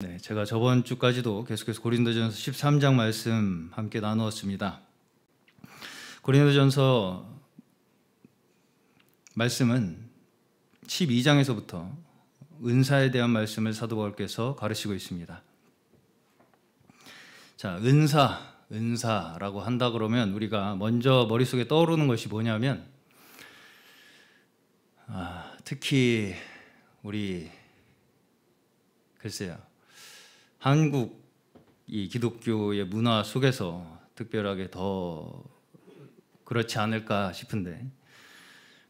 네, 제가 저번 주까지도 계속해서 고린도전서 13장 말씀 함께 나누었습니다. 고린도전서 말씀은 12장에서부터 은사에 대한 말씀을 사도 바울께서 가르치고 있습니다. 자, 은사라고 한다 그러면 우리가 먼저 머릿속에 떠오르는 것이 뭐냐면 특히 우리 글쎄요. 한국 이 기독교의 문화 속에서 특별하게 더 그렇지 않을까 싶은데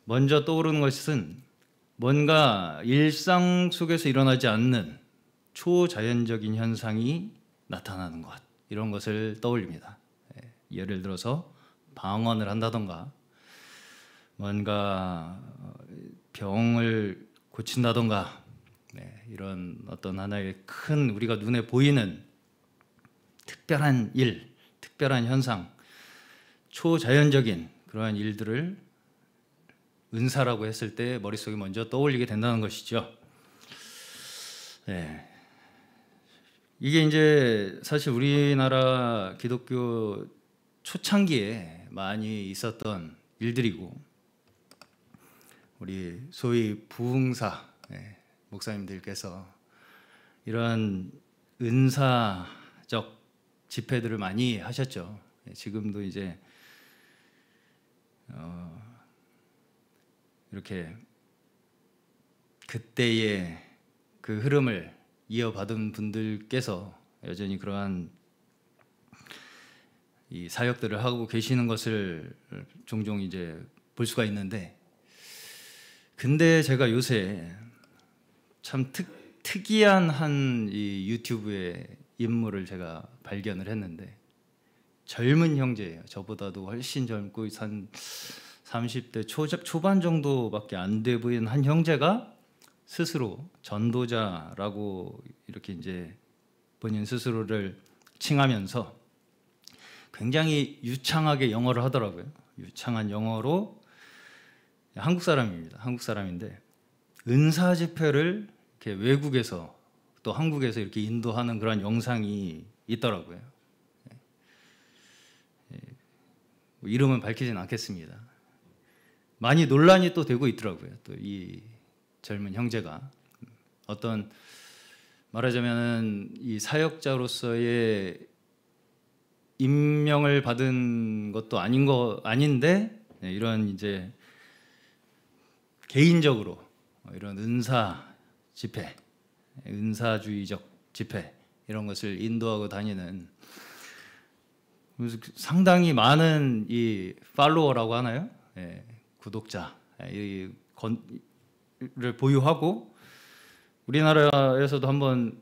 먼저 떠오르는 것은 뭔가 일상 속에서 일어나지 않는 초자연적인 현상이 나타나는 것, 이런 것을 떠올립니다. 예를 들어서 방언을 한다던가 뭔가 병을 고친다던가 이런 어떤 하나의 큰 우리가 눈에 보이는 특별한 일, 특별한 현상, 초자연적인 그러한 일들을 은사라고 했을 때 머릿속에 먼저 떠올리게 된다는 것이죠. 이게 이제 사실 우리나라 기독교 초창기에 많이 있었던 일들이고 우리 소위 부흥사 목사님들께서 이런 은사적 집회들을 많이 하셨죠. 지금도 이제 이렇게 그때의 그 흐름을 이어받은 분들께서 여전히 그러한 이 사역들을 하고 계시는 것을 종종 이제 볼 수가 있는데, 근데 제가 요새 참 특이한 한 이 유튜브의 인물을 제가 발견을 했는데 젊은 형제예요. 저보다도 훨씬 젊고 한 30대 초반 정도밖에 안 돼 보이는 한 형제가 스스로 전도자라고 이렇게 이제 본인 스스로를 칭하면서 굉장히 유창하게 영어를 하더라고요. 유창한 영어로, 한국 사람입니다. 한국 사람인데 은사 집회를 이렇게 외국에서 또 한국에서 이렇게 인도하는 그런 영상이 있더라고요. 이름은 밝히진 않겠습니다. 많이 논란이 또 되고 있더라고요. 또 이 젊은 형제가 어떤 말하자면 이 사역자로서의 임명을 받은 것도 아닌데 이런 이제 개인적으로 이런 은사 집회, 은사주의적 집회 이런 것을 인도하고 다니는 상당히 많은 이 팔로워라고 하나요? 구독자를 보유하고 우리나라에서도 한번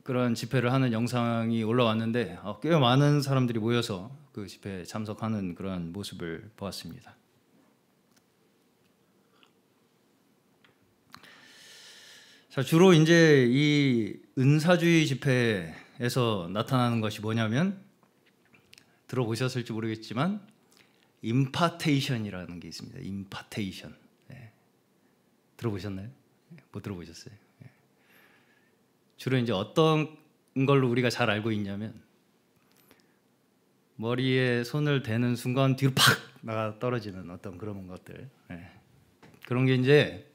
그런 집회를 하는 영상이 올라왔는데 꽤 많은 사람들이 모여서 그 집회에 참석하는 그런 모습을 보았습니다. 자, 주로 이제 이 은사주의 집회에서 나타나는 것이 뭐냐면 들어보셨을지 모르겠지만 임파테이션이라는 게 있습니다. 임파테이션. 들어보셨나요? 못 들어보셨어요? 주로 이제 어떤 걸로 우리가 잘 알고 있냐면 머리에 손을 대는 순간 뒤로 팍 나가 떨어지는 어떤 그런 것들. 그런 게 이제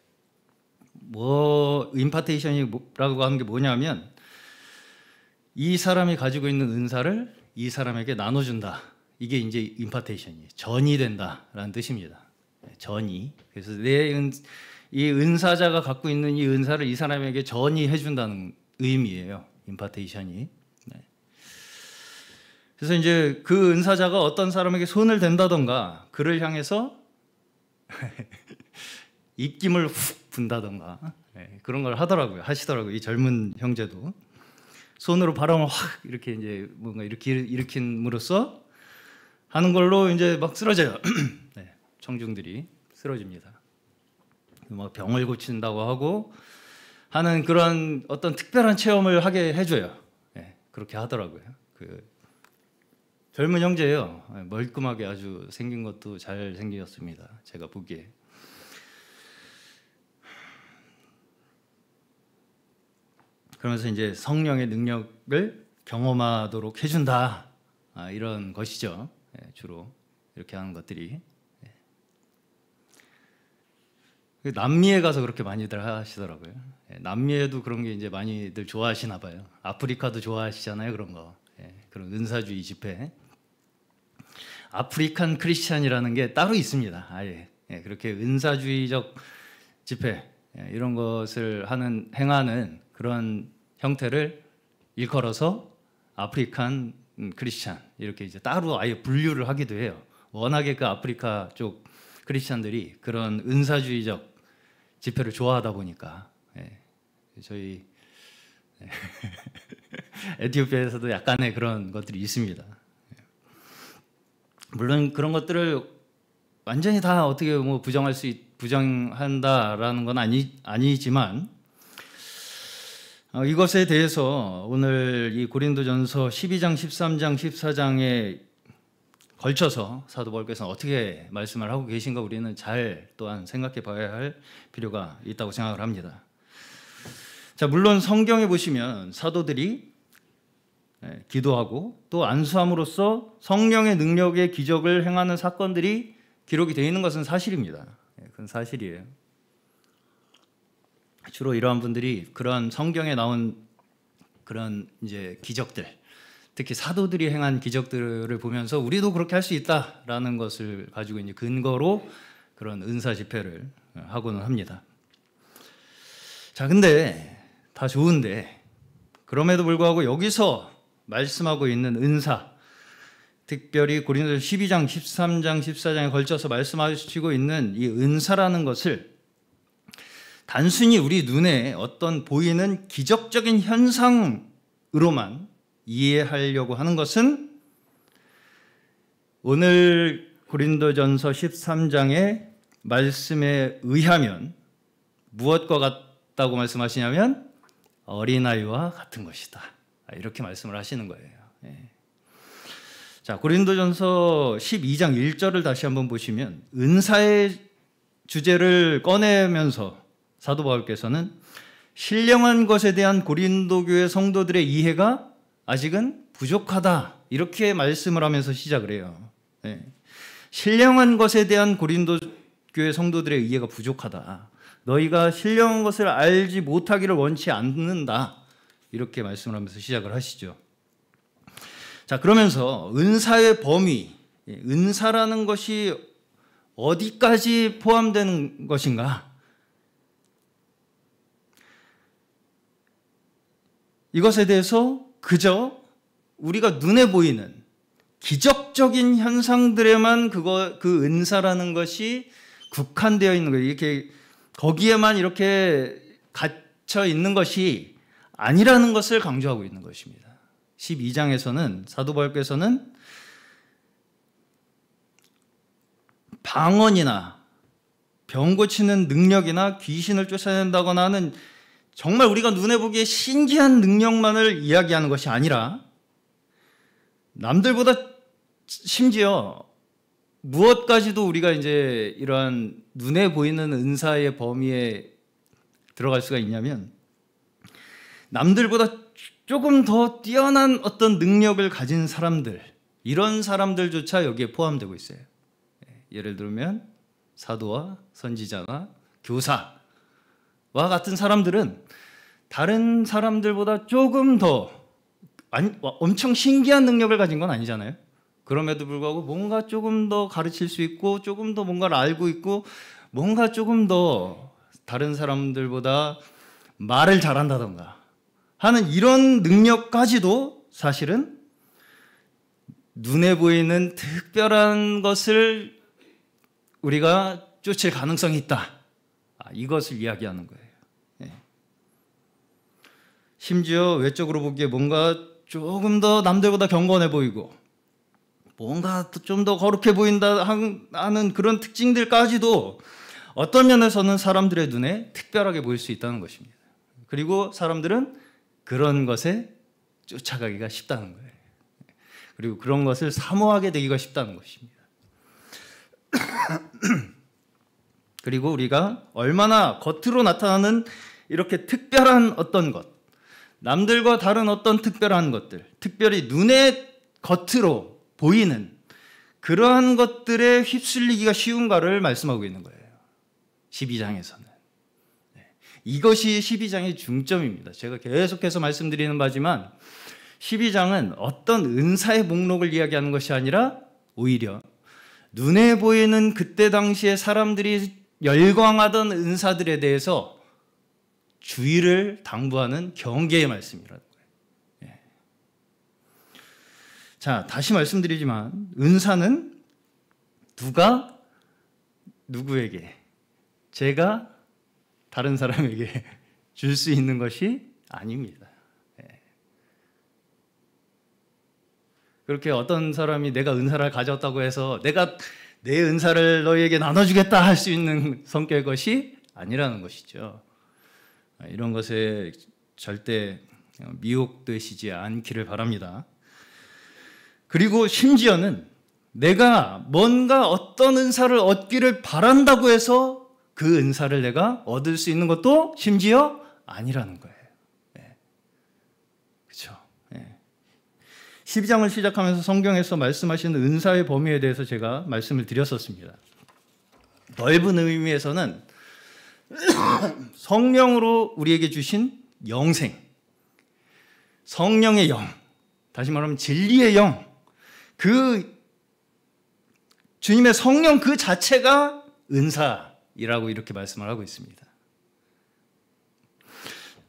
임파테이션이라고 하는 게 뭐냐면 이 사람이 가지고 있는 은사를 이 사람에게 나눠준다. 이게 이제 임파테이션이에요. 전이 된다라는 뜻입니다. 전이. 그래서 이 은사자가 갖고 있는 이 은사를 이 사람에게 전이해준다는 의미예요. 임파테이션이. 그래서 이제 그 은사자가 어떤 사람에게 손을 댄다던가 그를 향해서 입김을 훅 분다던가 그런 걸 하시더라고요. 이 젊은 형제도 손으로 바람을 확 이렇게 이제 뭔가 이렇게 일으킴으로써 하는 걸로 이제 막 쓰러져요. 청중들이 쓰러집니다. 막 병을 고친다고 하고 하는 그런 어떤 특별한 체험을 하게 해줘요. 그렇게 하더라고요. 그 젊은 형제예요. 멀끔하게 아주 생긴 것도 잘 생겼습니다. 제가 보기에. 그러면서 이제 성령의 능력을 경험하도록 해준다. 이런 것이죠. 주로 이렇게 하는 것들이. 남미에 가서 그렇게 많이들 하시더라고요. 남미에도 그런 게 이제 많이들 좋아하시나 봐요. 아프리카도 좋아하시잖아요, 그런 거. 그런 은사주의 집회. 아프리칸 크리스찬이라는 게 따로 있습니다. 아예. 그렇게 은사주의적 집회 이런 것을 행하는 그런 형태를 일컬어서 아프리칸 크리스찬 이렇게 이제 따로 아예 분류를 하기도 해요. 워낙에 그 아프리카 쪽 크리스찬들이 그런 은사주의적 집회를 좋아하다 보니까 저희 에티오피아에서도 약간의 그런 것들이 있습니다. 물론 그런 것들을 완전히 다 어떻게 뭐 부정한다라는 건 아니지만 이것에 대해서 오늘 이 고린도전서 12장, 13장, 14장에 걸쳐서 사도 바울께서는 어떻게 말씀을 하고 계신가 우리는 잘 또한 생각해 봐야 할 필요가 있다고 생각을 합니다. 자, 물론 성경에 보시면 사도들이 기도하고 또 안수함으로써 성령의 능력의 기적을 행하는 사건들이 기록이 되어 있는 것은 사실입니다. 그건 사실이에요. 주로 이러한 분들이 그런 성경에 나온 그런 이제 기적들, 특히 사도들이 행한 기적들을 보면서 우리도 그렇게 할 수 있다라는 것을 가지고 이제 근거로 그런 은사 집회를 하고는 합니다. 자, 근데 다 좋은데 그럼에도 불구하고 여기서 말씀하고 있는 은사, 특별히 고린도서 12장, 13장, 14장에 걸쳐서 말씀하시고 있는 이 은사라는 것을 단순히 우리 눈에 어떤 보이는 기적적인 현상으로만 이해하려고 하는 것은 오늘 고린도전서 13장의 말씀에 의하면 무엇과 같다고 말씀하시냐면 어린아이와 같은 것이다. 이렇게 말씀을 하시는 거예요. 자, 고린도전서 12장 1절을 다시 한번 보시면 은사의 주제를 꺼내면서 사도 바울께서는 신령한 것에 대한 고린도 교회 성도들의 이해가 아직은 부족하다 이렇게 말씀을 하면서 시작을 해요. 신령한 것에 대한 고린도 교회 성도들의 이해가 부족하다. 너희가 신령한 것을 알지 못하기를 원치 않는다. 이렇게 말씀을 하면서 시작을 하시죠. 자, 그러면서 은사의 범위, 은사라는 것이 어디까지 포함되는 것인가? 이것에 대해서 그저 우리가 눈에 보이는 기적적인 현상들에만 그 은사라는 것이 국한되어 있는 거예요. 이렇게 거기에만 이렇게 갇혀 있는 것이 아니라는 것을 강조하고 있는 것입니다. 12장에서는 사도 바울께서는 방언이나 병 고치는 능력이나 귀신을 쫓아낸다거나 하는 정말 우리가 눈에 보기에 신기한 능력만을 이야기하는 것이 아니라 남들보다 심지어 무엇까지도 우리가 이제 이러한 눈에 보이는 은사의 범위에 들어갈 수가 있냐면 남들보다 조금 더 뛰어난 어떤 능력을 가진 사람들, 이런 사람들조차 여기에 포함되고 있어요. 예를 들면 사도와 선지자나 교사와 같은 사람들은 다른 사람들보다 조금 더 엄청 신기한 능력을 가진 건 아니잖아요. 그럼에도 불구하고 뭔가 조금 더 가르칠 수 있고 조금 더 뭔가를 알고 있고 뭔가 조금 더 다른 사람들보다 말을 잘한다던가 하는 이런 능력까지도 사실은 눈에 보이는 특별한 것을 우리가 쫓을 가능성이 있다. 이것을 이야기하는 거예요. 심지어 외적으로 보기에 뭔가 조금 더 남들보다 경건해 보이고 뭔가 좀 더 거룩해 보인다 하는 그런 특징들까지도 어떤 면에서는 사람들의 눈에 특별하게 보일 수 있다는 것입니다. 그리고 사람들은 그런 것에 쫓아가기가 쉽다는 거예요. 그리고 그런 것을 사모하게 되기가 쉽다는 것입니다. 그리고 우리가 얼마나 겉으로 나타나는 이렇게 특별한 어떤 것, 남들과 다른 어떤 특별한 것들, 특별히 눈에 겉으로 보이는 그러한 것들에 휩쓸리기가 쉬운가를 말씀하고 있는 거예요. 12장에서는. 이것이 12장의 중점입니다. 제가 계속해서 말씀드리는 바지만 12장은 어떤 은사의 목록을 이야기하는 것이 아니라 오히려 눈에 보이는 그때 당시에 사람들이 열광하던 은사들에 대해서 주의를 당부하는 경계의 말씀이라는 거예요. 자, 다시 말씀드리지만 은사는 누가 누구에게, 제가 다른 사람에게 줄 수 있는 것이 아닙니다. 그렇게 어떤 사람이 내가 은사를 가졌다고 해서 내가 내 은사를 너희에게 나눠주겠다 할 수 있는 성격의 것이 아니라는 것이죠. 이런 것에 절대 미혹되시지 않기를 바랍니다. 그리고 심지어는 내가 뭔가 어떤 은사를 얻기를 바란다고 해서 그 은사를 내가 얻을 수 있는 것도 심지어 아니라는 거예요. 그렇죠? 12장을 시작하면서 성경에서 말씀하시는 은사의 범위에 대해서 제가 말씀을 드렸었습니다. 넓은 의미에서는 성령으로 우리에게 주신 영생, 성령의 영, 다시 말하면 진리의 영, 그 주님의 성령 그 자체가 은사이라고 이렇게 말씀을 하고 있습니다.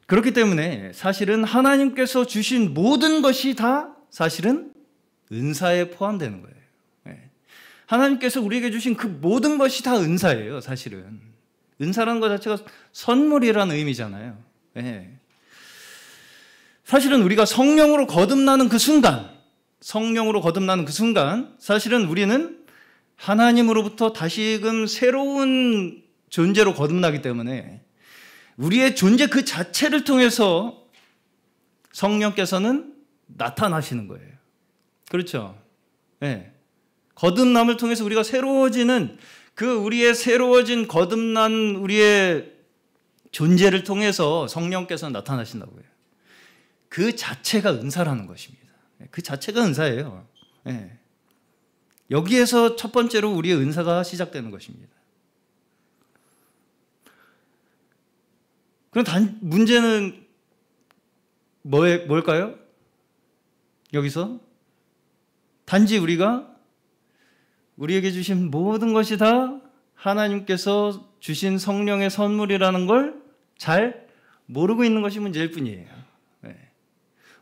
그렇기 때문에 사실은 하나님께서 주신 모든 것이 다 사실은 은사에 포함되는 거예요. 하나님께서 우리에게 주신 그 모든 것이 다 은사예요. 사실은 은사라는 것 자체가 선물이라는 의미잖아요. 사실은 우리가 성령으로 거듭나는 그 순간, 사실은 우리는 하나님으로부터 다시금 새로운 존재로 거듭나기 때문에 우리의 존재 그 자체를 통해서 성령께서는 나타나시는 거예요. 그렇죠? 거듭남을 통해서 우리가 새로워지는 그 우리의 새로워진 거듭난 우리의 존재를 통해서 성령께서 나타나신다고 해요. 그 자체가 은사라는 것입니다. 그 자체가 은사예요. 여기에서 첫 번째로 우리의 은사가 시작되는 것입니다. 그럼 문제는 뭘까요? 여기서 단지 우리에게 주신 모든 것이 다 하나님께서 주신 성령의 선물이라는 걸 잘 모르고 있는 것이 문제일 뿐이에요.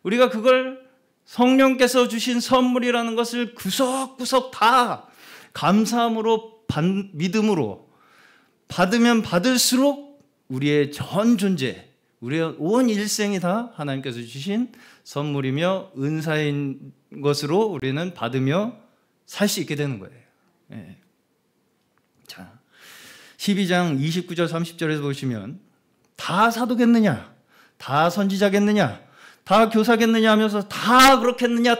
우리가 그걸 성령께서 주신 선물이라는 것을 구석구석 다 감사함으로 믿음으로 받으면 받을수록 우리의 전 존재, 우리의 온 일생이 다 하나님께서 주신 선물이며 은사인 것으로 우리는 받으며 살 수 있게 되는 거예요. 자, 12장 29절 30절에서 보시면 다 사도겠느냐, 다 선지자겠느냐, 다 교사겠느냐 하면서 다 그렇겠느냐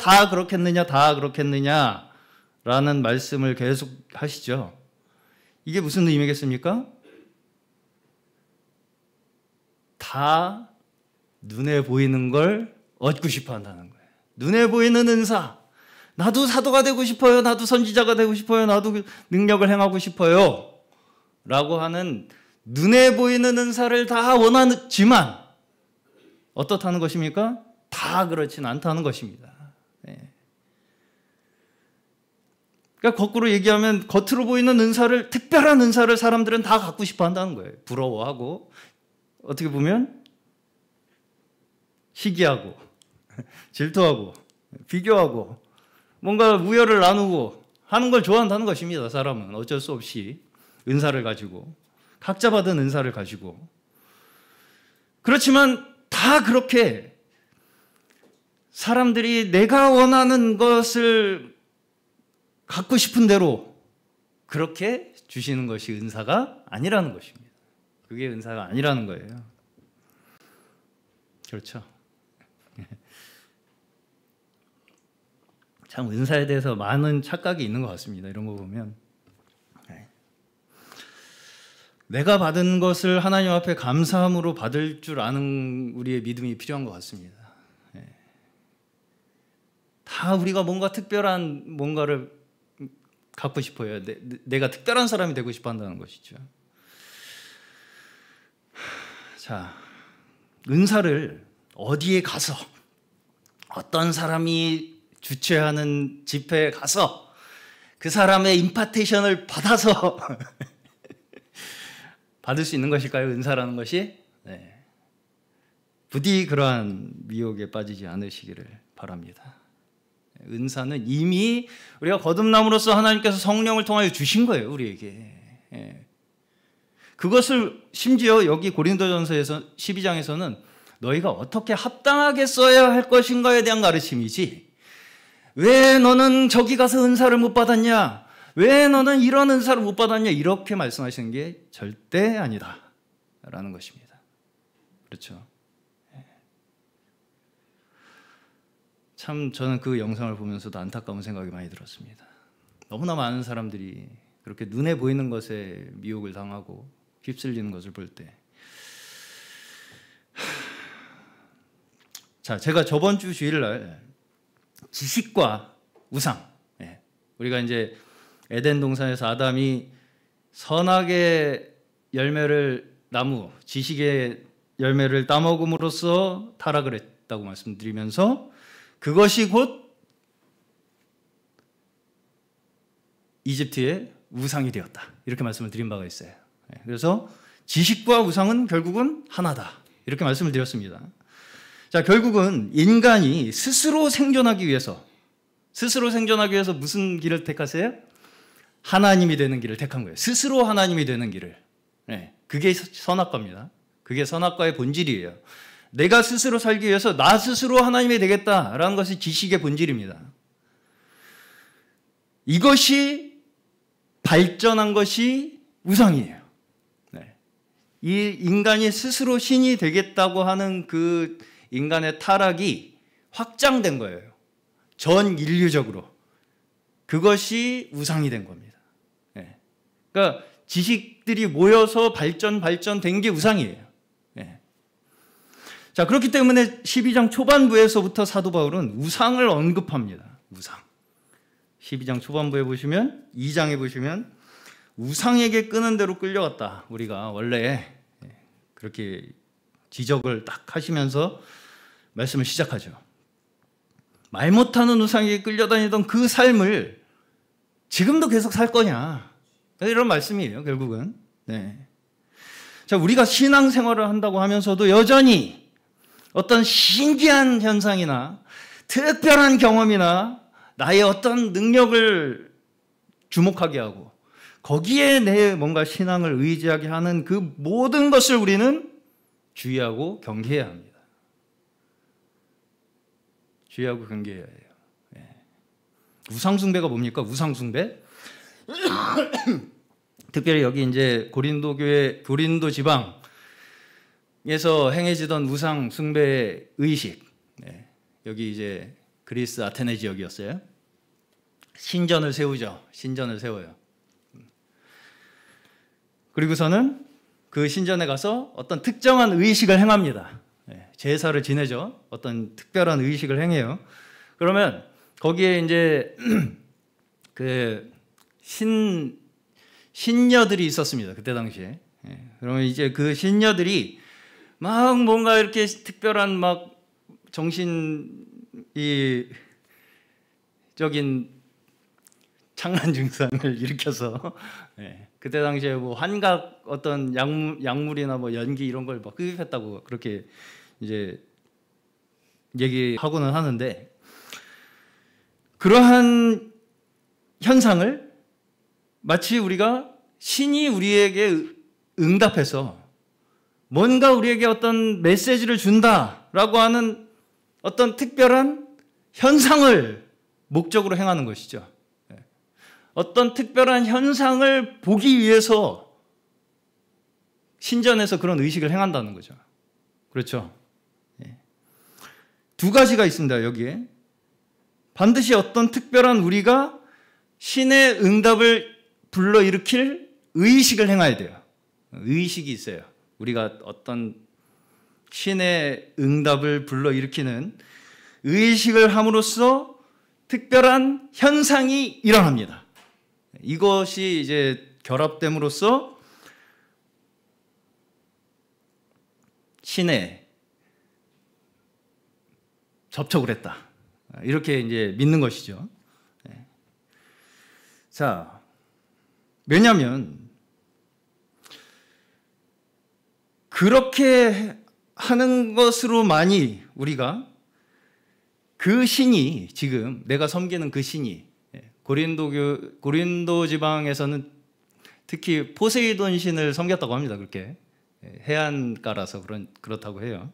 라는 말씀을 계속 하시죠. 이게 무슨 의미겠습니까? 다 눈에 보이는 걸 얻고 싶어 한다는 거예요. 눈에 보이는 은사, 나도 사도가 되고 싶어요, 나도 선지자가 되고 싶어요, 나도 능력을 행하고 싶어요 라고 하는 눈에 보이는 은사를 다 원하지만 어떻다는 것입니까? 다 그렇진 않다는 것입니다. 그러니까 거꾸로 얘기하면 겉으로 보이는 은사를, 특별한 은사를 사람들은 다 갖고 싶어 한다는 거예요. 부러워하고, 어떻게 보면 시기하고 질투하고 비교하고 뭔가 우열을 나누고 하는 걸 좋아한다는 것입니다. 사람은 어쩔 수 없이 은사를 가지고, 각자 받은 은사를 가지고. 그렇지만 다 그렇게 사람들이 내가 원하는 것을 갖고 싶은 대로 그렇게 주시는 것이 은사가 아니라는 것입니다. 그게 은사가 아니라는 거예요. 그렇죠? 참 은사에 대해서 많은 착각이 있는 것 같습니다. 이런 거 보면. 내가 받은 것을 하나님 앞에 감사함으로 받을 줄 아는 우리의 믿음이 필요한 것 같습니다. 다 우리가 뭔가 특별한 뭔가를 갖고 싶어요. 내가 특별한 사람이 되고 싶어 한다는 것이죠. 자, 은사를 어디에 가서 어떤 사람이 주최하는 집회에 가서 그 사람의 임파테이션을 받아서 받을 수 있는 것일까요? 은사라는 것이? 네. 부디 그러한 미혹에 빠지지 않으시기를 바랍니다. 은사는 이미 우리가 거듭남으로써 하나님께서 성령을 통하여 주신 거예요, 우리에게. 그것을 심지어 여기 고린도전서에서 12장에서는 너희가 어떻게 합당하게 써야 할 것인가에 대한 가르침이지, 왜 너는 저기 가서 은사를 못 받았냐, 왜 너는 이런 은사를 못 받았냐, 이렇게 말씀하시는 게 절대 아니다 라는 것입니다. 그렇죠? 참 저는 그 영상을 보면서도 안타까운 생각이 많이 들었습니다. 너무나 많은 사람들이 그렇게 눈에 보이는 것에 미혹을 당하고 휩쓸리는 것을 볼 때, 자, 제가 저번 주 주일날 지식과 우상, 우리가 이제 에덴 동산에서 아담이 선악의 열매를 나무, 지식의 열매를 따먹음으로써 타락을 했다고 말씀드리면서 그것이 곧 이집트의 우상이 되었다, 이렇게 말씀을 드린 바가 있어요. 그래서 지식과 우상은 결국은 하나다, 이렇게 말씀을 드렸습니다. 자, 결국은 인간이 스스로 생존하기 위해서 무슨 길을 택하세요? 하나님이 되는 길을 택한 거예요. 스스로 하나님이 되는 길을. 그게 선악과입니다. 그게 선악과의 본질이에요. 내가 스스로 살기 위해서 나 스스로 하나님이 되겠다라는 것이 지식의 본질입니다. 이것이 발전한 것이 우상이에요. 이 인간이 스스로 신이 되겠다고 하는 그 인간의 타락이 확장된 거예요. 전 인류적으로. 그것이 우상이 된 겁니다. 그러니까 지식들이 모여서 발전된 게 우상이에요. 자, 그렇기 때문에 12장 초반부에서부터 사도 바울은 우상을 언급합니다. 우상. 12장 초반부에 보시면, 2장에 보시면 우상에게 끄는 대로 끌려갔다. 우리가 원래 그렇게 지적을 딱 하시면서 말씀을 시작하죠. 말 못하는 우상에게 끌려다니던 그 삶을 지금도 계속 살 거냐, 이런 말씀이에요, 결국은. 자, 우리가 신앙생활을 한다고 하면서도 여전히 어떤 신기한 현상이나 특별한 경험이나 나의 어떤 능력을 주목하게 하고 거기에 내 뭔가 신앙을 의지하게 하는 그 모든 것을 우리는 주의하고 경계해야 합니다. 주의하고 경계해야 해요. 우상숭배가 뭡니까? 우상숭배? 특별히 여기 이제 고린도 교회, 고린도 지방에서 행해지던 우상숭배 의식. 여기 이제 그리스 아테네 지역이었어요. 신전을 세우죠. 신전을 세워요. 그리고서는 그 신전에 가서 어떤 특정한 의식을 행합니다. 제사를 지내죠. 어떤 특별한 의식을 행해요. 그러면 거기에 이제 그 신녀들이 있었습니다. 그때 당시에. 그러면 이제 그 신녀들이 막 뭔가 이렇게 특별한 막 정신이적인 창란 증상을 일으켜서 그때 당시에 뭐 환각 어떤 약물이나 뭐 연기 이런 걸 막 흡입했다고 그렇게 이제 얘기하고는 하는데, 그러한 현상을 마치 우리가 신이 우리에게 응답해서 뭔가 우리에게 어떤 메시지를 준다라고 하는 어떤 특별한 현상을 목적으로 행하는 것이죠. 어떤 특별한 현상을 보기 위해서 신전에서 그런 의식을 행한다는 거죠. 그렇죠? 두 가지가 있습니다, 여기에. 반드시 어떤 특별한 우리가 신의 응답을 불러일으킬 의식을 행해야 돼요. 의식이 있어요. 우리가 어떤 신의 응답을 불러일으키는 의식을 함으로써 특별한 현상이 일어납니다. 이것이 이제 결합됨으로써 신에 접촉을 했다. 이렇게 이제 믿는 것이죠. 자, 왜냐하면 그렇게 하는 것으로만이 우리가 그 신이, 지금 내가 섬기는 그 신이, 고린도 지방에서는 특히 포세이돈 신을 섬겼다고 합니다. 그렇게 해안가라서 그렇다고 해요.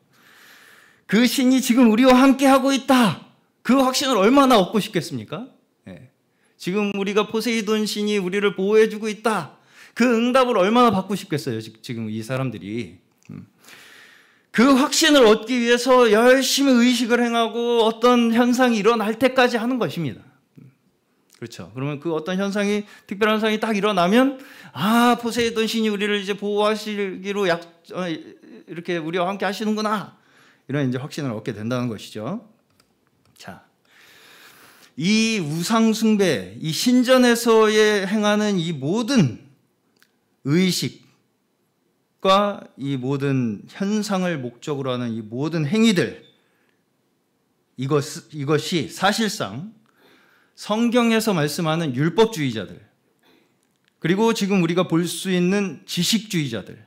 그 신이 지금 우리와 함께 하고 있다. 그 확신을 얼마나 얻고 싶겠습니까? 지금 우리가 포세이돈 신이 우리를 보호해주고 있다. 그 응답을 얼마나 받고 싶겠어요. 지금 이 사람들이. 그 확신을 얻기 위해서 열심히 의식을 행하고 어떤 현상이 일어날 때까지 하는 것입니다. 그렇죠. 그러면 그 어떤 현상이, 특별한 현상이 딱 일어나면, 아, 포세이돈 신이 우리를 이제 보호하시기로 이렇게 우리와 함께 하시는구나. 이런 이제 확신을 얻게 된다는 것이죠. 자, 이 우상숭배, 이 신전에서의 행하는 이 모든 의식과 이 모든 현상을 목적으로 하는 이 모든 행위들, 이것이 사실상 성경에서 말씀하는 율법주의자들, 그리고 지금 우리가 볼 수 있는 지식주의자들,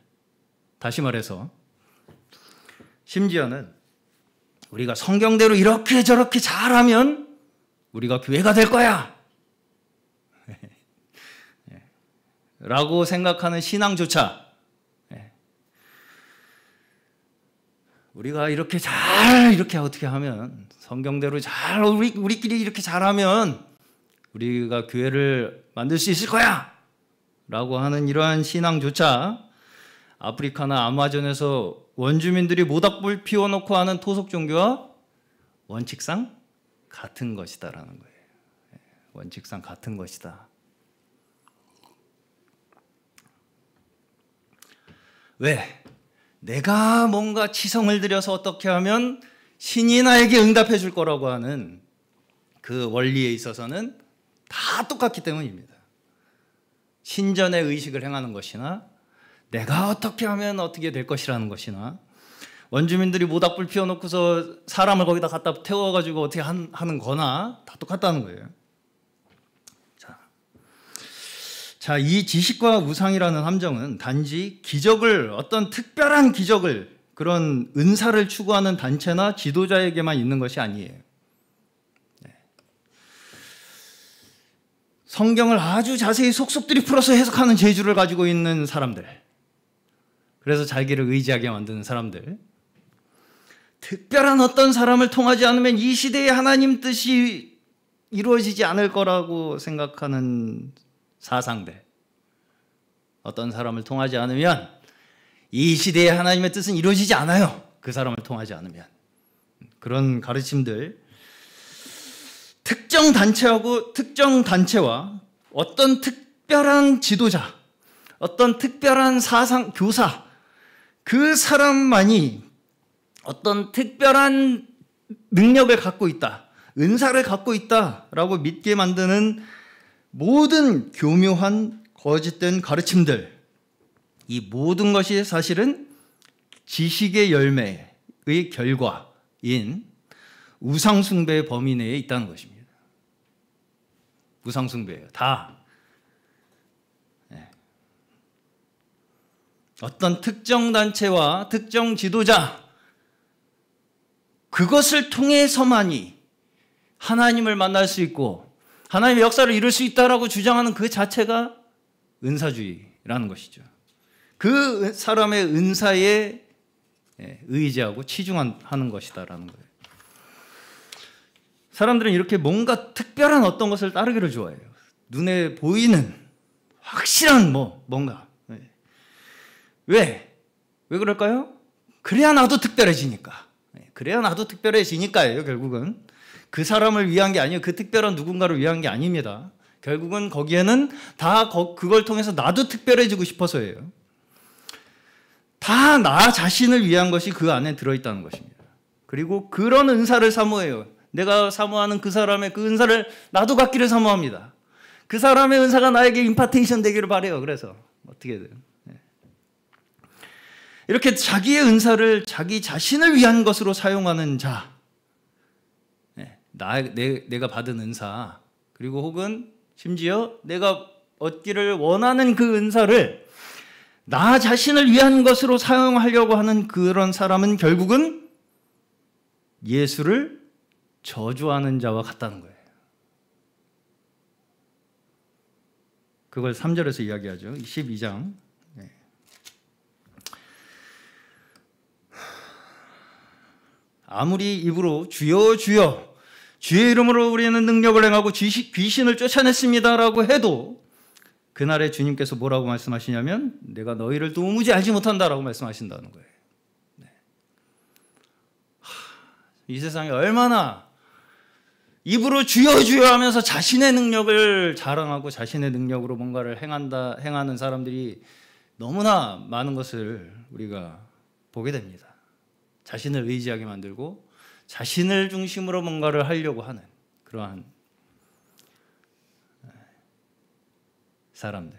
다시 말해서 심지어는 우리가 성경대로 이렇게 저렇게 잘하면 우리가 교회가 될 거야 라고 생각하는 신앙조차, 우리가 이렇게 어떻게 하면, 성경대로 우리끼리 이렇게 잘하면 우리가 교회를 만들 수 있을 거야 라고 하는 이러한 신앙조차 아프리카나 아마존에서 원주민들이 모닥불 피워놓고 하는 토속 종교와 원칙상 같은 것이다라는 거예요. 원칙상 같은 것이다. 왜? 내가 뭔가 치성을 들여서 어떻게 하면 신이 나에게 응답해 줄 거라고 하는 그 원리에 있어서는 다 똑같기 때문입니다. 신전의 의식을 행하는 것이나, 내가 어떻게 하면 어떻게 될 것이라는 것이나, 원주민들이 모닥불 피워놓고서 사람을 거기다 갖다 태워가지고 어떻게 하는 거나 다 똑같다는 거예요. 자, 이 지식과 우상이라는 함정은 단지 기적을, 어떤 특별한 기적을, 그런 은사를 추구하는 단체나 지도자에게만 있는 것이 아니에요. 성경을 아주 자세히 속속들이 풀어서 해석하는 재주를 가지고 있는 사람들, 그래서 자기를 의지하게 만드는 사람들, 특별한 어떤 사람을 통하지 않으면 이 시대의 하나님 뜻이 이루어지지 않을 거라고 생각하는 사상들, 어떤 사람을 통하지 않으면 이 시대의 하나님의 뜻은 이루어지지 않아요. 그 사람을 통하지 않으면. 그런 가르침들, 특정 단체와 어떤 특별한 지도자, 어떤 특별한 사상 교사, 그 사람만이 어떤 특별한 능력을 갖고 있다, 은사를 갖고 있다라고 믿게 만드는 모든 교묘한 거짓된 가르침들, 이 모든 것이 사실은 지식의 열매의 결과인 우상숭배의 범위 내에 있다는 것입니다. 우상숭배예요. 다. 어떤 특정 단체와 특정 지도자, 그것을 통해서만이 하나님을 만날 수 있고 하나님의 역사를 이룰 수 있다라고 주장하는 그 자체가 은사주의라는 것이죠. 그 사람의 은사에 의지하고 치중하는 것이다라는 거예요. 사람들은 이렇게 뭔가 특별한 어떤 것을 따르기를 좋아해요. 눈에 보이는 확실한 뭔가. 왜 그럴까요? 그래야 나도 특별해지니까. 그래야 나도 특별해지니까예요. 결국은 그 사람을 위한 게 아니에요. 그 특별한 누군가를 위한 게 아닙니다. 결국은 거기에는 다 그걸 통해서 나도 특별해지고 싶어서예요. 다 나 자신을 위한 것이 그 안에 들어있다는 것입니다. 그리고 그런 은사를 사모해요. 내가 사모하는 그 사람의 그 은사를 나도 갖기를 사모합니다. 그 사람의 은사가 나에게 임파테이션 되기를 바라요. 그래서 어떻게든 이렇게 자기의 은사를 자기 자신을 위한 것으로 사용하는 자, 내가 받은 은사, 그리고 혹은 심지어 내가 얻기를 원하는 그 은사를 나 자신을 위한 것으로 사용하려고 하는 그런 사람은 결국은 예수를 저주하는 자와 같다는 거예요. 그걸 3절에서 이야기하죠. 12장. 아무리 입으로 주여 주여 주의 이름으로 우리는 능력을 행하고 귀신을 쫓아냈습니다라고 해도 그날에 주님께서 뭐라고 말씀하시냐면 내가 너희를 도무지 알지 못한다라고 말씀하신다는 거예요. 이 세상에 얼마나 입으로 주여 주여 하면서 자신의 능력을 자랑하고 자신의 능력으로 뭔가를 행하는 사람들이 너무나 많은 것을 우리가 보게 됩니다. 자신을 의지하게 만들고 자신을 중심으로 뭔가를 하려고 하는 그러한 사람들.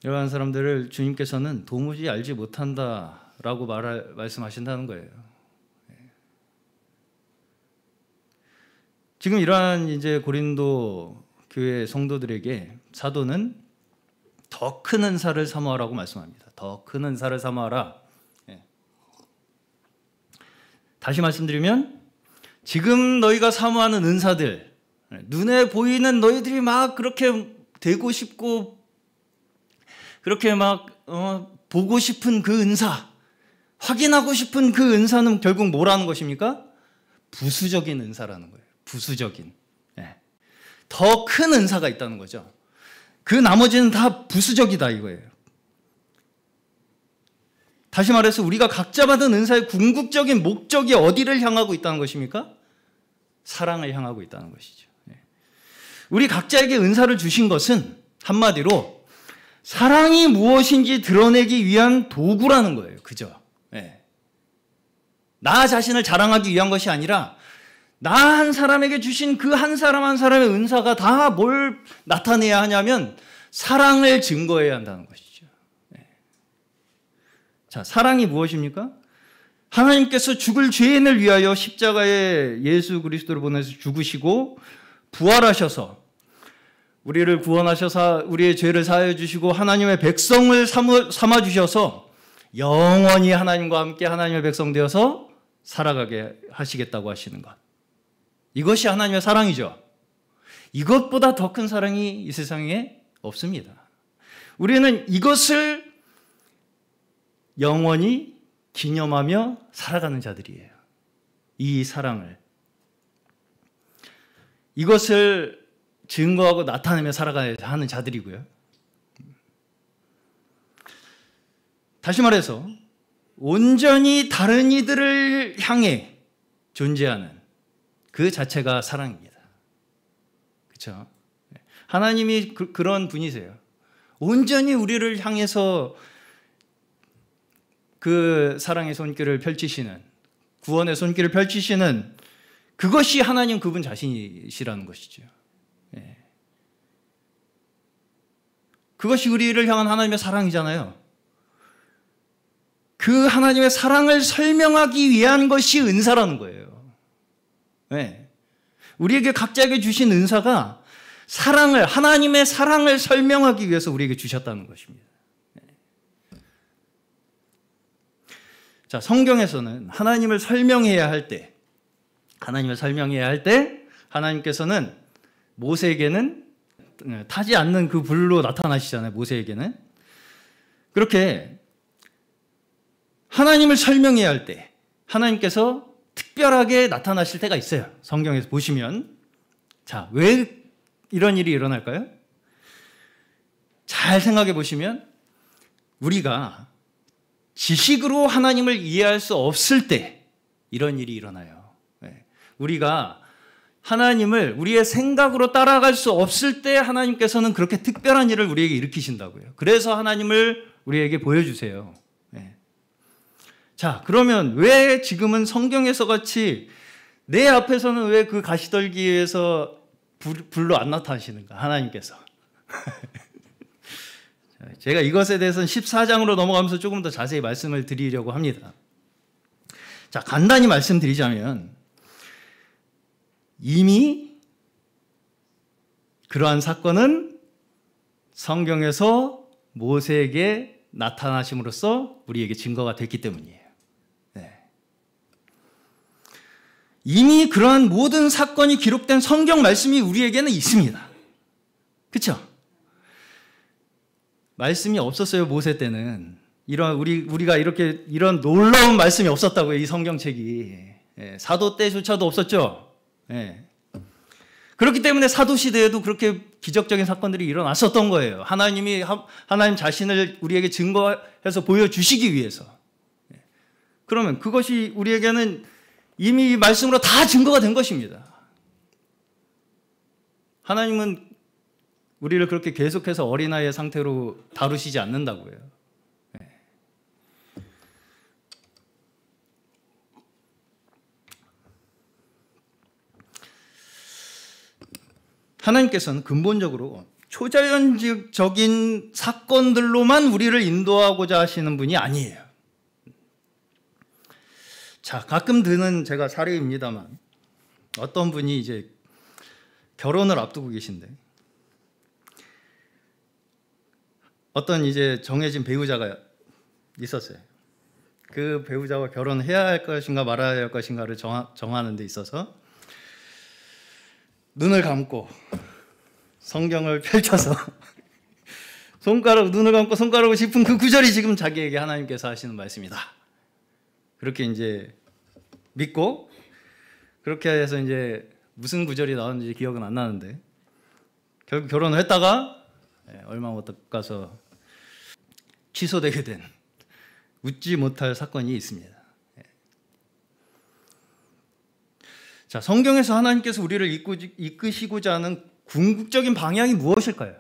이러한 사람들을 주님께서는 도무지 알지 못한다라고 말씀하신다는 거예요. 지금 이러한 이제 고린도 교회 성도들에게 사도는 더 큰 은사를 사모하라고 말씀합니다. 더 큰 은사를 사모하라. 다시 말씀드리면 지금 너희가 사모하는 은사들, 눈에 보이는 너희들이 막 그렇게 되고 싶고 그렇게 막 보고 싶은 그 은사, 확인하고 싶은 그 은사는 결국 뭐라는 것입니까? 부수적인 은사라는 거예요. 부수적인. 더 큰 은사가 있다는 거죠. 그 나머지는 다 부수적이다 이거예요. 다시 말해서 우리가 각자 받은 은사의 궁극적인 목적이 어디를 향하고 있다는 것입니까? 사랑을 향하고 있다는 것이죠. 우리 각자에게 은사를 주신 것은 한마디로 사랑이 무엇인지 드러내기 위한 도구라는 거예요. 그죠? 나 자신을 자랑하기 위한 것이 아니라 나 한 사람에게 주신 그 한 사람 한 사람의 은사가 다 뭘 나타내야 하냐면 사랑을 증거해야 한다는 것이죠. 자, 사랑이 무엇입니까? 하나님께서 죽을 죄인을 위하여 십자가에 예수 그리스도를 보내서 죽으시고 부활하셔서 우리를 구원하셔서 우리의 죄를 사하여 주시고 하나님의 백성을 삼아 주셔서 영원히 하나님과 함께 하나님의 백성 되어서 살아가게 하시겠다고 하시는 것. 이것이 하나님의 사랑이죠. 이것보다 더 큰 사랑이 이 세상에 없습니다. 우리는 이것을 영원히 기념하며 살아가는 자들이에요. 이 사랑을. 이것을 증거하고 나타내며 살아가야 하는 자들이고요. 다시 말해서 온전히 다른 이들을 향해 존재하는 그 자체가 사랑입니다. 그렇죠? 하나님이 그런 분이세요. 온전히 우리를 향해서 그 사랑의 손길을 펼치시는, 구원의 손길을 펼치시는 그것이 하나님 그분 자신이시라는 것이죠. 그것이 우리를 향한 하나님의 사랑이잖아요. 그 하나님의 사랑을 설명하기 위한 것이 은사라는 거예요. 우리에게 각자에게 주신 은사가 사랑을, 하나님의 사랑을 설명하기 위해서 우리에게 주셨다는 것입니다. 자, 성경에서는 하나님을 설명해야 할 때, 하나님께서는 모세에게는 타지 않는 그 불로 나타나시잖아요. 모세에게는. 그렇게 하나님을 설명해야 할 때 하나님께서 특별하게 나타나실 때가 있어요. 성경에서 보시면. 자, 왜 이런 일이 일어날까요? 잘 생각해 보시면 우리가 지식으로 하나님을 이해할 수 없을 때 이런 일이 일어나요. 우리가 하나님을 우리의 생각으로 따라갈 수 없을 때 하나님께서는 그렇게 특별한 일을 우리에게 일으키신다고요. 그래서 하나님을 우리에게 보여주세요. 네. 자, 그러면 왜 지금은 성경에서 같이 내 앞에서는 왜 그 가시떨기에서 불로 안 나타나시는가, 하나님께서. 제가 이것에 대해서는 14장으로 넘어가면서 조금 더 자세히 말씀을 드리려고 합니다. 자, 간단히 말씀드리자면 이미 그러한 사건은 성경에서 모세에게 나타나심으로써 우리에게 증거가 됐기 때문이에요. 네. 이미 그러한 모든 사건이 기록된 성경 말씀이 우리에게는 있습니다. 그렇죠? 말씀이 없었어요, 모세 때는. 우리가 이런 놀라운 말씀이 없었다고요, 이 성경책이. 예, 사도 때조차도 없었죠. 예. 그렇기 때문에 사도 시대에도 그렇게 기적적인 사건들이 일어났었던 거예요. 하나님 자신을 우리에게 증거해서 보여주시기 위해서. 예. 그러면 그것이 우리에게는 이미 말씀으로 다 증거가 된 것입니다. 하나님은 우리를 그렇게 계속해서 어린아이의 상태로 다루시지 않는다고요. 네. 하나님께서는 근본적으로 초자연적인 사건들로만 우리를 인도하고자 하시는 분이 아니에요. 자, 가끔 드는 제가 사례입니다만 어떤 분이 이제 결혼을 앞두고 계신데 어떤 이제 정해진 배우자가 있었어요. 그 배우자와 결혼해야 할 것인가 말아야 할 것인가를 정하는 데 있어서 눈을 감고 성경을 펼쳐서 눈을 감고 손가락을 짚은 그 구절이 지금 자기에게 하나님께서 하시는 말씀이다. 그렇게 이제 믿고 그렇게 해서 이제 무슨 구절이 나왔는지 기억은 안 나는데 결국 결혼을 했다가 얼마 못 가서 취소되게 된 웃지 못할 사건이 있습니다. 자, 성경에서 하나님께서 우리를 이끄시고자 하는 궁극적인 방향이 무엇일까요?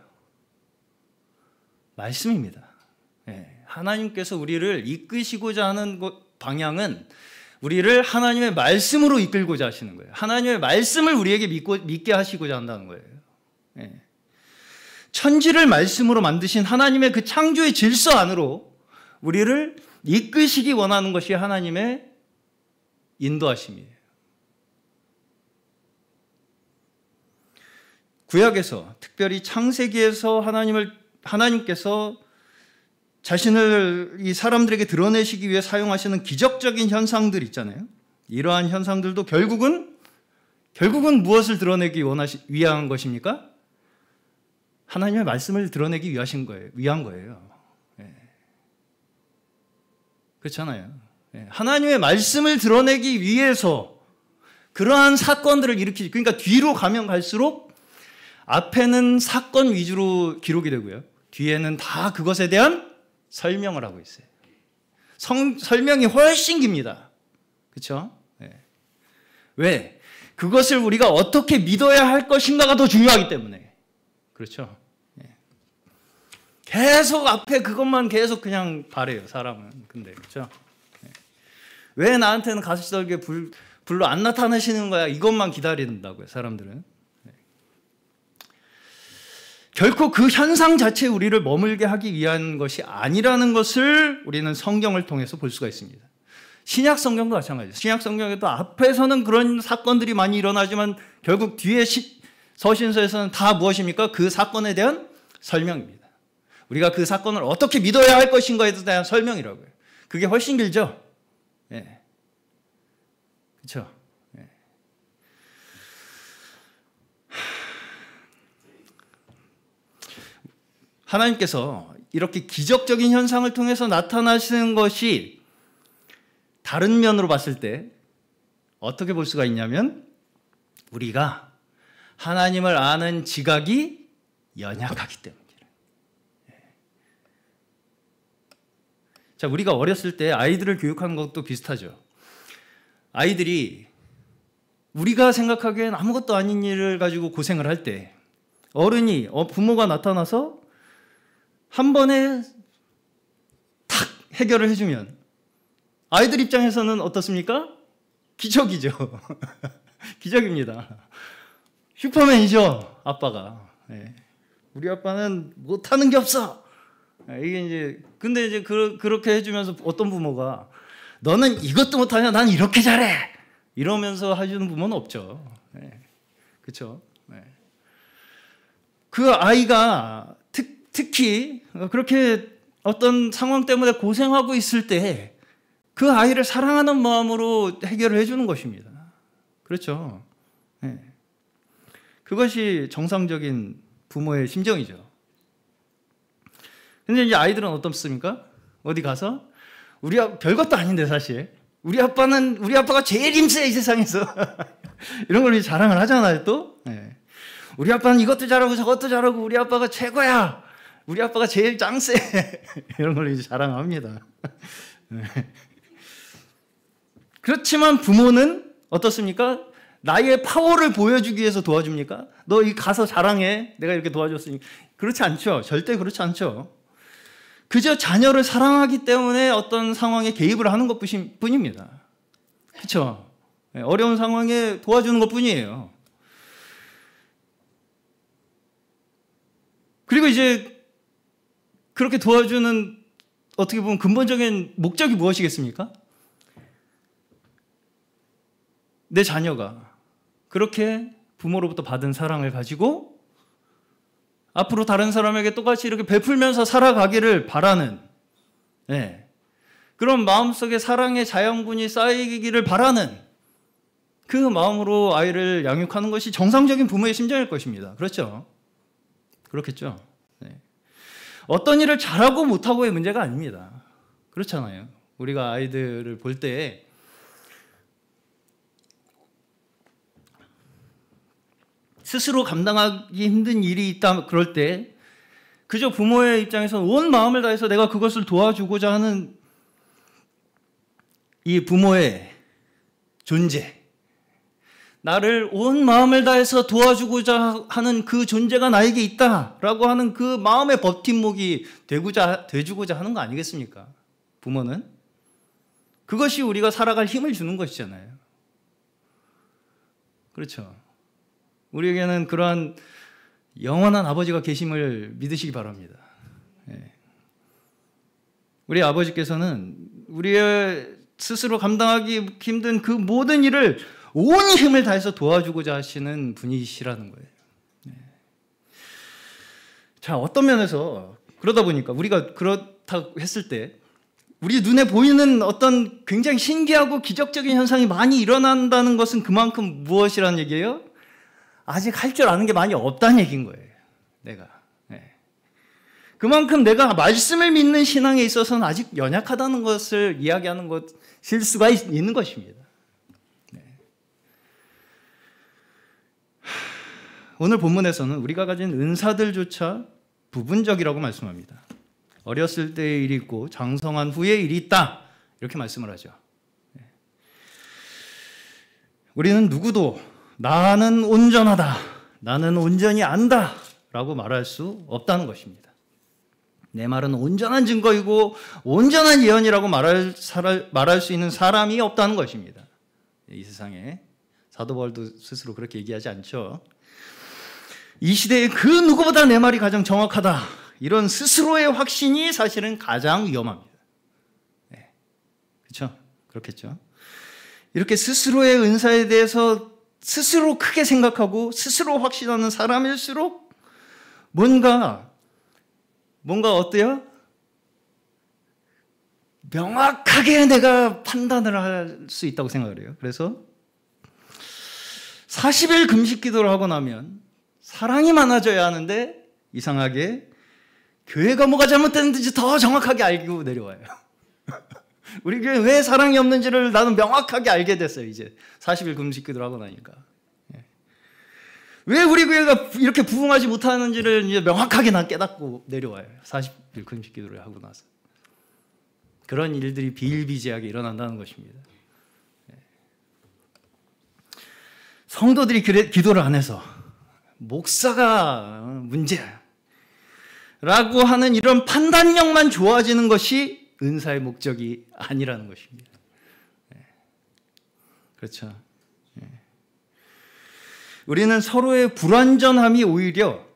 말씀입니다. 하나님께서 우리를 이끄시고자 하는 방향은 우리를 하나님의 말씀으로 이끌고자 하시는 거예요. 하나님의 말씀을 우리에게 믿게 하시고자 한다는 거예요. 천지를 말씀으로 만드신 하나님의 그 창조의 질서 안으로 우리를 이끄시기 원하는 것이 하나님의 인도하심이에요. 구약에서 특별히 창세기에서 하나님께서 자신을 이 사람들에게 드러내시기 위해 사용하시는 기적적인 현상들 있잖아요. 이러한 현상들도 결국은 무엇을 드러내기 위한 것입니까? 하나님의 말씀을 드러내기 위한 거예요. 그렇잖아요. 하나님의 말씀을 드러내기 위해서 그러한 사건들을 그러니까 뒤로 가면 갈수록 앞에는 사건 위주로 기록이 되고요. 뒤에는 다 그것에 대한 설명을 하고 있어요. 설명이 훨씬 깁니다. 그렇죠? 왜? 그것을 우리가 어떻게 믿어야 할 것인가가 더 중요하기 때문에. 그렇죠? 계속 앞에 그것만 계속 그냥 바래요, 사람은. 근데 그렇죠? 왜 나한테는 가시떨기에 불로 안 나타나시는 거야? 이것만 기다린다고요, 사람들은. 결코 그 현상 자체에 우리를 머물게 하기 위한 것이 아니라는 것을 우리는 성경을 통해서 볼 수가 있습니다. 신약 성경도 마찬가지예요. 신약 성경에도 앞에서는 그런 사건들이 많이 일어나지만 결국 뒤에 서신서에서는 다 무엇입니까? 그 사건에 대한 설명입니다. 우리가 그 사건을 어떻게 믿어야 할 것인가에 대한 설명이라고요. 그게 훨씬 길죠? 그렇죠? 하나님께서 이렇게 기적적인 현상을 통해서 나타나시는 것이 다른 면으로 봤을 때 어떻게 볼 수가 있냐면 우리가 하나님을 아는 지각이 연약하기 때문이에요. 자, 우리가 어렸을 때 아이들을 교육하는 것도 비슷하죠. 아이들이 우리가 생각하기엔 아무것도 아닌 일을 가지고 고생을 할 때 어른이 부모가 나타나서 한 번에 탁 해결을 해주면 아이들 입장에서는 어떻습니까? 기적이죠. 기적입니다. 슈퍼맨이죠, 아빠가. 네. 우리 아빠는 못하는 게 없어. 이게 이제 근데 이제 그렇게 해주면서 어떤 부모가 너는 이것도 못하냐? 난 이렇게 잘해. 이러면서 해주는 부모는 없죠. 네. 그렇죠. 네. 그 아이가 특히 그렇게 어떤 상황 때문에 고생하고 있을 때 그 아이를 사랑하는 마음으로 해결을 해주는 것입니다. 그렇죠. 네. 그것이 정상적인 부모의 심정이죠. 근데 이제 아이들은 어떻습니까? 어디 가서 별것도 아닌데 사실 우리 아빠가 제일 힘세 이 세상에서 이런 걸 자랑을 하잖아요. 또 네. 우리 아빠는 이것도 잘하고 저것도 잘하고 우리 아빠가 최고야. 우리 아빠가 제일 짱세 이런 걸 이제 자랑합니다. 네. 그렇지만 부모는 어떻습니까? 나의 파워를 보여주기 위해서 도와줍니까? 너 이 가서 자랑해. 내가 이렇게 도와줬으니. 그렇지 않죠. 절대 그렇지 않죠. 그저 자녀를 사랑하기 때문에 어떤 상황에 개입을 하는 것뿐입니다. 그렇죠? 어려운 상황에 도와주는 것뿐이에요. 그리고 이제 그렇게 도와주는 어떻게 보면 근본적인 목적이 무엇이겠습니까? 내 자녀가 그렇게 부모로부터 받은 사랑을 가지고 앞으로 다른 사람에게 똑같이 이렇게 베풀면서 살아가기를 바라는 네. 그런 마음속에 사랑의 자양분이 쌓이기를 바라는 그 마음으로 아이를 양육하는 것이 정상적인 부모의 심정일 것입니다. 그렇죠? 그렇겠죠? 네. 어떤 일을 잘하고 못하고의 문제가 아닙니다. 그렇잖아요. 우리가 아이들을 볼 때 스스로 감당하기 힘든 일이 있다 그럴 때 그저 부모의 입장에서는 온 마음을 다해서 내가 그것을 도와주고자 하는 이 부모의 존재, 나를 온 마음을 다해서 도와주고자 하는 그 존재가 나에게 있다라고 하는 그 마음의 버팀목이 돼주고자 하는 거 아니겠습니까? 부모는 그것이 우리가 살아갈 힘을 주는 것이잖아요. 그렇죠. 우리에게는 그러한 영원한 아버지가 계심을 믿으시기 바랍니다. 우리 아버지께서는 우리의 스스로 감당하기 힘든 그 모든 일을 온 힘을 다해서 도와주고자 하시는 분이시라는 거예요. 자, 어떤 면에서 그러다 보니까 우리가 그렇다고 했을 때 우리 눈에 보이는 어떤 굉장히 신기하고 기적적인 현상이 많이 일어난다는 것은 그만큼 무엇이라는 얘기예요? 아직 할 줄 아는 게 많이 없다는 얘기인 거예요. 내가. 네. 그만큼 내가 말씀을 믿는 신앙에 있어서는 아직 연약하다는 것을 이야기하는 것일 수가 있는 것입니다. 네. 오늘 본문에서는 우리가 가진 은사들조차 부분적이라고 말씀합니다. 어렸을 때의 일이 있고 장성한 후의 일이 있다. 이렇게 말씀을 하죠. 네. 우리는 누구도 나는 온전하다, 나는 온전히 안다 라고 말할 수 없다는 것입니다. 내 말은 온전한 증거이고 온전한 예언이라고 말할 수 있는 사람이 없다는 것입니다. 이 세상에 사도 바울도 스스로 그렇게 얘기하지 않죠. 이 시대에 그 누구보다 내 말이 가장 정확하다, 이런 스스로의 확신이 사실은 가장 위험합니다. 네. 그렇죠? 그렇겠죠. 이렇게 스스로의 은사에 대해서 스스로 크게 생각하고 스스로 확신하는 사람일수록 뭔가 어때요? 명확하게 내가 판단을 할 수 있다고 생각을 해요. 그래서 40일 금식 기도를 하고 나면 사랑이 많아져야 하는데 이상하게 교회가 뭐가 잘못됐는지 더 정확하게 알고 내려와요. 우리 교회 왜 사랑이 없는지를 나는 명확하게 알게 됐어요. 이제 40일 금식 기도를 하고 나니까. 왜 우리 교회가 이렇게 부흥하지 못하는지를 이제 명확하게 난 깨닫고 내려와요. 40일 금식 기도를 하고 나서. 그런 일들이 비일비재하게 일어난다는 것입니다. 성도들이 기도를 안 해서 목사가 문제야 라고 하는 이런 판단력만 좋아지는 것이 은사의 목적이 아니라는 것입니다. 그렇죠. 우리는 서로의 불완전함이 오히려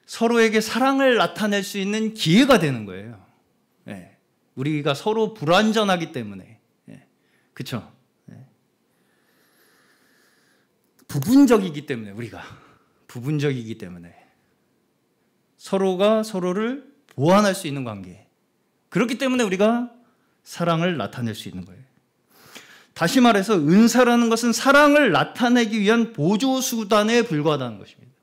서로에게 사랑을 나타낼 수 있는 기회가 되는 거예요. 우리가 서로 불완전하기 때문에. 그렇죠. 부분적이기 때문에, 우리가 부분적이기 때문에 서로가 서로를 보완할 수 있는 관계. 그렇기 때문에 우리가 사랑을 나타낼 수 있는 거예요. 다시 말해서 은사라는 것은 사랑을 나타내기 위한 보조수단에 불과하다는 것입니다.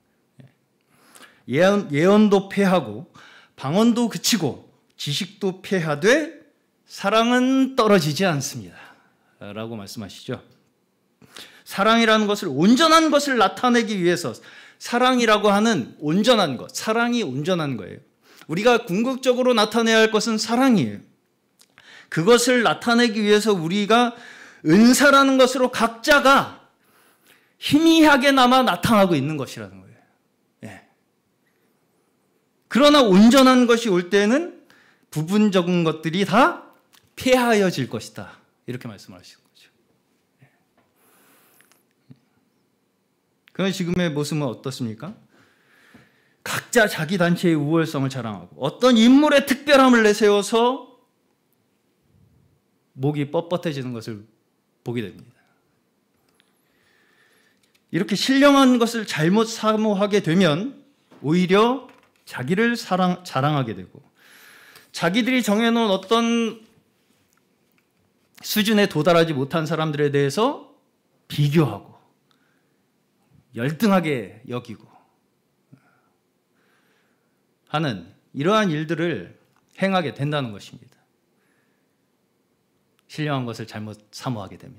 예언도 폐하고 방언도 그치고 지식도 폐하되 사랑은 떨어지지 않습니다 라고 말씀하시죠. 사랑이라는 것을, 온전한 것을 나타내기 위해서, 사랑이라고 하는 온전한 것, 사랑이 온전한 거예요. 우리가 궁극적으로 나타내야 할 것은 사랑이에요. 그것을 나타내기 위해서 우리가 은사라는 것으로 각자가 희미하게나마 나타나고 있는 것이라는 거예요. 그러나 온전한 것이 올 때는 부분적인 것들이 다 폐하여질 것이다, 이렇게 말씀하시는 거죠. 그럼 지금의 모습은 어떻습니까? 각자 자기 단체의 우월성을 자랑하고 어떤 인물의 특별함을 내세워서 목이 뻣뻣해지는 것을 보게 됩니다. 이렇게 신령한 것을 잘못 사모하게 되면 오히려 자기를 자랑하게 되고, 자기들이 정해놓은 어떤 수준에 도달하지 못한 사람들에 대해서 비교하고 열등하게 여기고 하는 이러한 일들을 행하게 된다는 것입니다. 신령한 것을 잘못 사모하게 되면.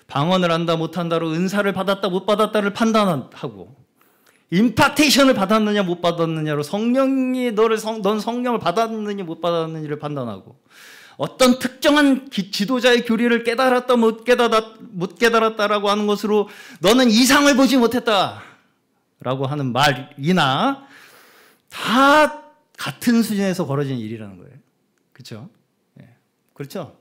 방언을 한다 못한다로 은사를 받았다 못 받았다를 판단하고, 임파테이션을 받았느냐 못 받았느냐로 성령이 넌 성령을 받았느냐 못 받았느냐를 판단하고, 어떤 특정한 지도자의 교리를 깨달았다 못 깨달았다라고 하는 것으로 너는 이상을 보지 못했다라고 하는 말이나 다 같은 수준에서 벌어진 일이라는 거예요. 그렇죠? 그렇죠?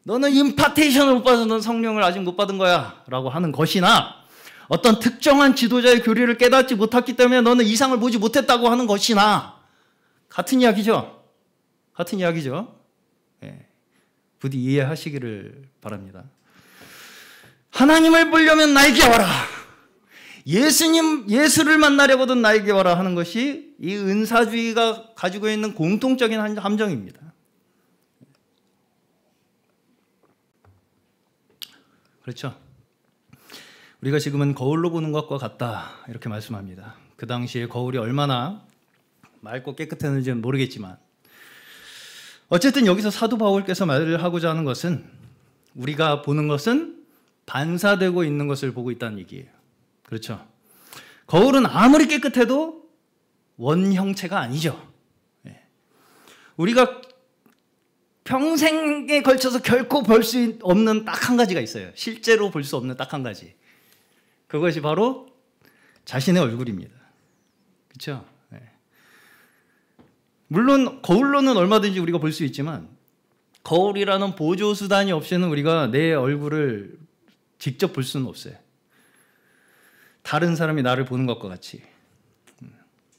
너는 임파테이션을 못 받아서 넌 성령을 아직 못 받은 거야 라고 하는 것이나, 어떤 특정한 지도자의 교리를 깨닫지 못했기 때문에 너는 이상을 보지 못했다고 하는 것이나 같은 이야기죠. 같은 이야기죠. 부디 이해하시기를 바랍니다. 하나님을 보려면 나에게 와라, 예수를 만나려거든 나에게 와라 하는 것이 이 은사주의가 가지고 있는 공통적인 함정입니다. 그렇죠? 우리가 지금은 거울로 보는 것과 같다 이렇게 말씀합니다. 그 당시에 거울이 얼마나 맑고 깨끗했는지는 모르겠지만, 어쨌든 여기서 사도 바울께서 말을 하고자 하는 것은, 우리가 보는 것은 반사되고 있는 것을 보고 있다는 얘기예요. 그렇죠? 거울은 아무리 깨끗해도 원형체가 아니죠. 우리가 평생에 걸쳐서 결코 볼 수 없는 딱 한 가지가 있어요. 실제로 볼 수 없는 딱 한 가지. 그것이 바로 자신의 얼굴입니다. 그렇죠? 물론 거울로는 얼마든지 우리가 볼 수 있지만, 거울이라는 보조수단이 없이는 우리가 내 얼굴을 직접 볼 수는 없어요. 다른 사람이 나를 보는 것과 같이.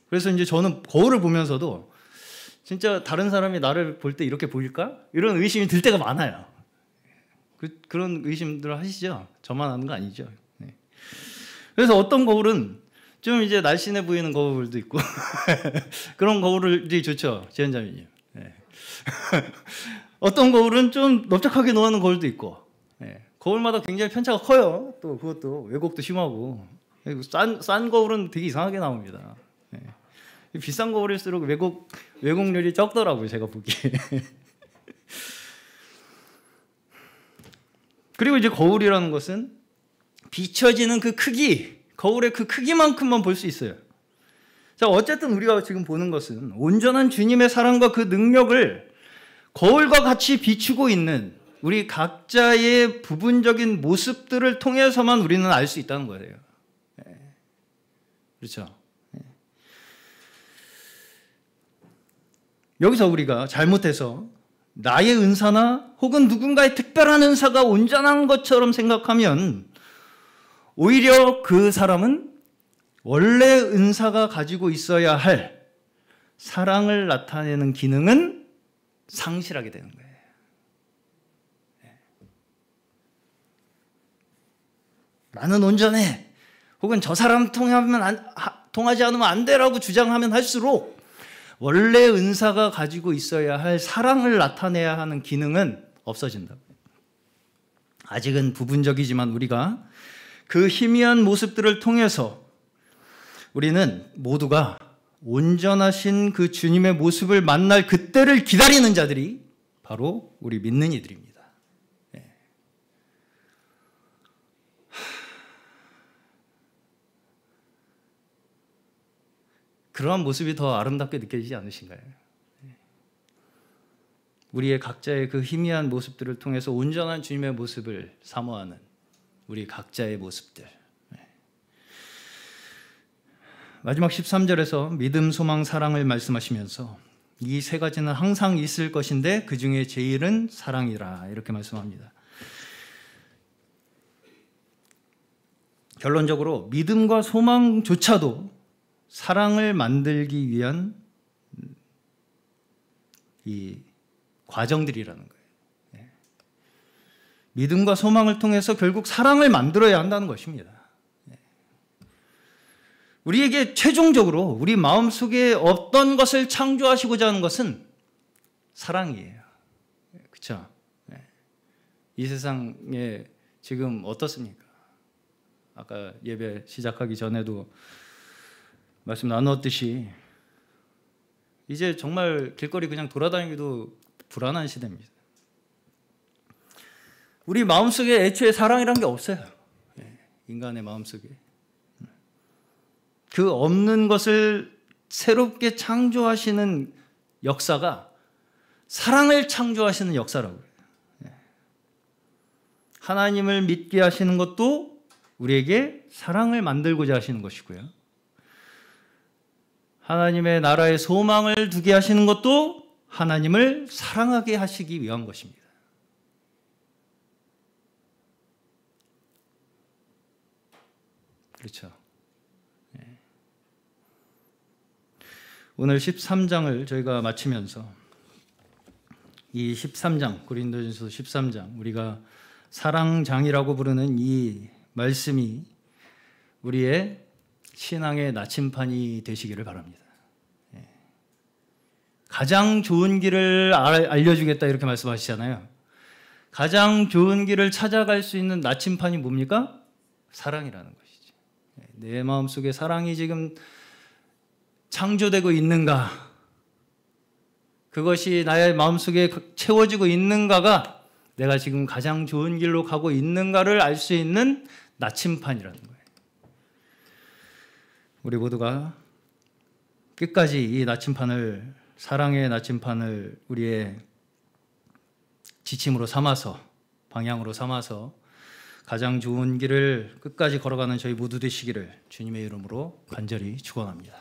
그래서 이제 저는 거울을 보면서도 진짜 다른 사람이 나를 볼 때 이렇게 보일까? 이런 의심이 들 때가 많아요. 그런 의심들 하시죠? 저만 하는 거 아니죠? 그래서 어떤 거울은 좀 이제 날씬해 보이는 거울도 있고 그런 거울이 좋죠, 지연자매님. 어떤 거울은 좀 넓적하게 놓아놓은 거울도 있고, 거울마다 굉장히 편차가 커요. 또 그것도 왜곡도 심하고, 싼 거울은 되게 이상하게 나옵니다. 비싼 거울일수록 왜곡률이 적더라고요, 제가 보기에. 그리고 이제 거울이라는 것은 비춰지는 그 크기, 거울의 그 크기만큼만 볼 수 있어요. 자, 어쨌든 우리가 지금 보는 것은 온전한 주님의 사랑과 그 능력을 거울과 같이 비추고 있는 우리 각자의 부분적인 모습들을 통해서만 우리는 알 수 있다는 거예요. 그렇죠? 여기서 우리가 잘못해서 나의 은사나 혹은 누군가의 특별한 은사가 온전한 것처럼 생각하면 오히려 그 사람은 원래 은사가 가지고 있어야 할 사랑을 나타내는 기능은 상실하게 되는 거예요. 나는 온전해. 혹은 저 사람 통하지 않으면 안 돼라고 주장하면 할수록 원래 은사가 가지고 있어야 할 사랑을 나타내야 하는 기능은 없어진다. 아직은 부분적이지만 우리가 그 희미한 모습들을 통해서 우리는 모두가 온전하신 그 주님의 모습을 만날 그때를 기다리는 자들이 바로 우리 믿는 이들입니다. 그러한 모습이 더 아름답게 느껴지지 않으신가요? 우리의 각자의 그 희미한 모습들을 통해서 온전한 주님의 모습을 사모하는 우리 각자의 모습들. 마지막 13절에서 믿음, 소망, 사랑을 말씀하시면서 이 세 가지는 항상 있을 것인데 그 중에 제일은 사랑이라 이렇게 말씀합니다. 결론적으로 믿음과 소망조차도 사랑을 만들기 위한 이 과정들이라는 거예요. 믿음과 소망을 통해서 결국 사랑을 만들어야 한다는 것입니다. 우리에게 최종적으로 우리 마음속에 어떤 것을 창조하시고자 하는 것은 사랑이에요. 그렇죠? 이 세상에 지금 어떻습니까? 아까 예배 시작하기 전에도 말씀 나누었듯이 이제 정말 길거리 그냥 돌아다니기도 불안한 시대입니다. 우리 마음속에 애초에 사랑이란 게 없어요. 인간의 마음속에. 그 없는 것을 새롭게 창조하시는 역사가 사랑을 창조하시는 역사라고요. 하나님을 믿게 하시는 것도 우리에게 사랑을 만들고자 하시는 것이고요. 하나님의 나라의 소망을 두게 하시는 것도 하나님을 사랑하게 하시기 위한 것입니다. 그렇죠? 오늘 13장을 저희가 마치면서 이 13장, 고린도전서 13장, 우리가 사랑장이라고 부르는 이 말씀이 우리의 신앙의 나침판이 되시기를 바랍니다. 가장 좋은 길을 알려주겠다 이렇게 말씀하시잖아요. 가장 좋은 길을 찾아갈 수 있는 나침판이 뭡니까? 사랑이라는 것이죠. 내 마음속에 사랑이 지금 창조되고 있는가? 그것이 나의 마음속에 채워지고 있는가가 내가 지금 가장 좋은 길로 가고 있는가를 알 수 있는 나침판이라는 거예요. 우리 모두가 끝까지 이 나침판을, 사랑의 나침판을 우리의 지침으로 삼아서, 방향으로 삼아서 가장 좋은 길을 끝까지 걸어가는 저희 모두 되시기를 주님의 이름으로 간절히 축원합니다.